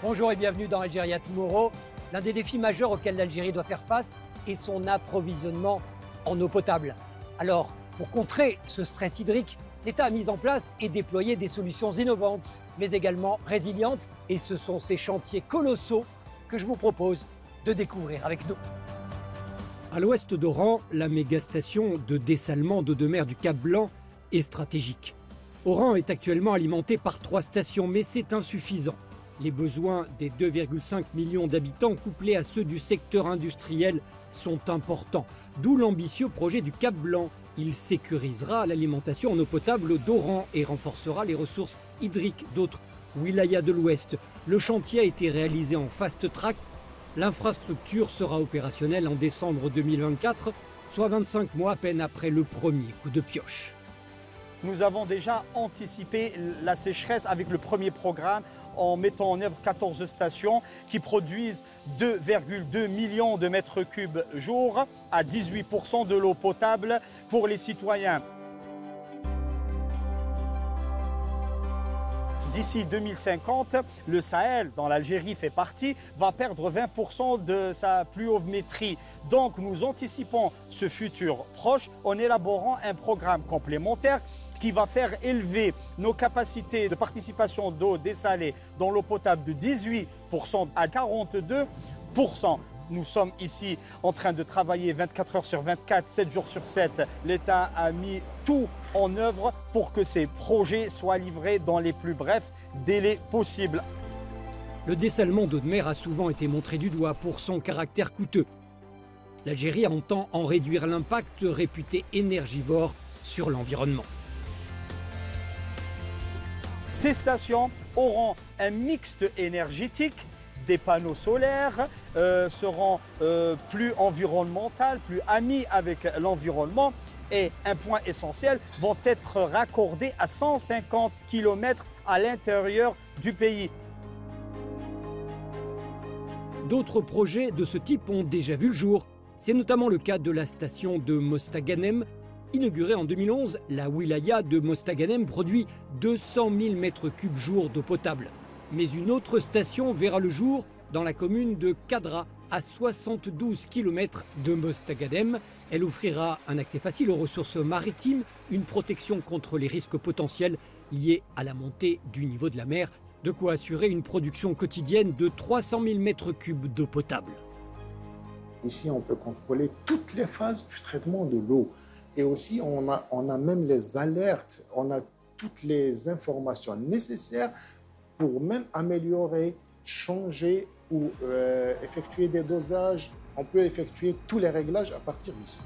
Bonjour et bienvenue dans Algeria Tomorrow. L'un des défis majeurs auxquels l'Algérie doit faire face est son approvisionnement en eau potable. Alors, pour contrer ce stress hydrique, l'État a mis en place et déployé des solutions innovantes, mais également résilientes. Et ce sont ces chantiers colossaux que je vous propose de découvrir avec nous. À l'ouest d'Oran, la méga-station de dessalement d'eau de mer du Cap Blanc est stratégique. Oran est actuellement alimenté par 3 stations, mais c'est insuffisant. Les besoins des 2,5 millions d'habitants couplés à ceux du secteur industriel sont importants. D'où l'ambitieux projet du Cap Blanc. Il sécurisera l'alimentation en eau potable d'Oran et renforcera les ressources hydriques d'autres wilayas de l'Ouest. Le chantier a été réalisé en fast track. L'infrastructure sera opérationnelle en décembre 2024, soit 25 mois à peine après le premier coup de pioche. Nous avons déjà anticipé la sécheresse avec le premier programme en mettant en œuvre 14 stations qui produisent 2,2 millions de mètres cubes jour à 18% de l'eau potable pour les citoyens. D'ici 2050, le Sahel, dont l'Algérie fait partie, va perdre 20% de sa pluviométrie. Donc nous anticipons ce futur proche en élaborant un programme complémentaire qui va faire élever nos capacités de participation d'eau dessalée dans l'eau potable de 18% à 42%. Nous sommes ici en train de travailler 24 heures sur 24, 7 jours sur 7. L'État a mis tout en œuvre pour que ces projets soient livrés dans les plus brefs délais possibles. Le dessalement d'eau de mer a souvent été montré du doigt pour son caractère coûteux. L'Algérie entend en réduire l'impact réputé énergivore sur l'environnement. Ces stations auront un mixte énergétique. Des panneaux solaires seront plus environnementaux, plus amis avec l'environnement. Et un point essentiel, vont être raccordés à 150 km à l'intérieur du pays. D'autres projets de ce type ont déjà vu le jour. C'est notamment le cas de la station de Mostaganem. Inaugurée en 2011, la wilaya de Mostaganem produit 200 000 m3 jour d'eau potable. Mais une autre station verra le jour dans la commune de Kadra, à 72 km de Mostaganem. Elle offrira un accès facile aux ressources maritimes, une protection contre les risques potentiels liés à la montée du niveau de la mer, de quoi assurer une production quotidienne de 300 000 m3 d'eau potable. Ici, on peut contrôler toutes les phases du traitement de l'eau. Et aussi, on a même les alertes, on a toutes les informations nécessaires pour même améliorer, changer ou effectuer des dosages. On peut effectuer tous les réglages à partir d'ici.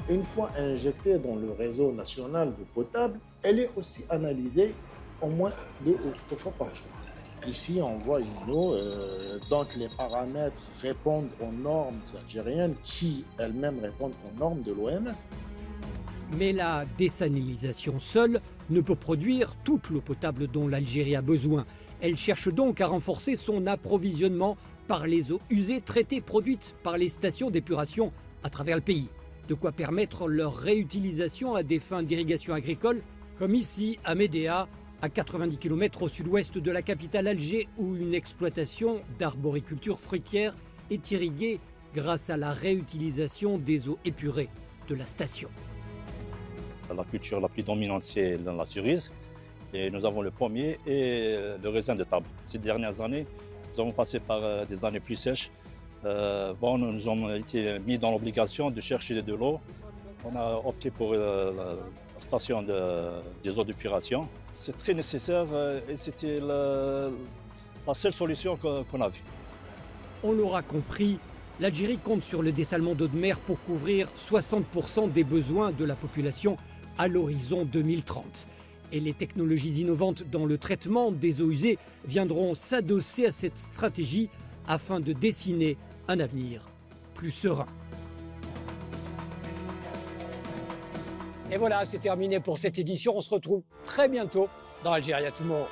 Une fois injectée dans le réseau national d'eau potable, elle est aussi analysée au moins 2 ou 3 fois par jour. Ici, on voit une eau dont les paramètres répondent aux normes algériennes qui elles-mêmes répondent aux normes de l'OMS. Mais la désalinisation seule ne peut produire toute l'eau potable dont l'Algérie a besoin. Elle cherche donc à renforcer son approvisionnement par les eaux usées traitées produites par les stations d'épuration à travers le pays. De quoi permettre leur réutilisation à des fins d'irrigation agricole, comme ici à Médéa, à 90 km au sud-ouest de la capitale Alger, où une exploitation d'arboriculture fruitière est irriguée grâce à la réutilisation des eaux épurées de la station. La culture la plus dominante, c'est la cerise. Et nous avons le pommier et le raisin de table. Ces dernières années, nous avons passé par des années plus sèches. Nous avons été mis dans l'obligation de chercher de l'eau. On a opté pour la station des eaux d'épuration. C'est très nécessaire et c'était la seule solution qu'on avait. On l'aura compris, l'Algérie compte sur le dessalement d'eau de mer pour couvrir 60% des besoins de la population à l'horizon 2030. Et les technologies innovantes dans le traitement des eaux usées viendront s'adosser à cette stratégie afin de dessiner un avenir plus serein. Et voilà, c'est terminé pour cette édition. On se retrouve très bientôt dans Algeria Tomorrow.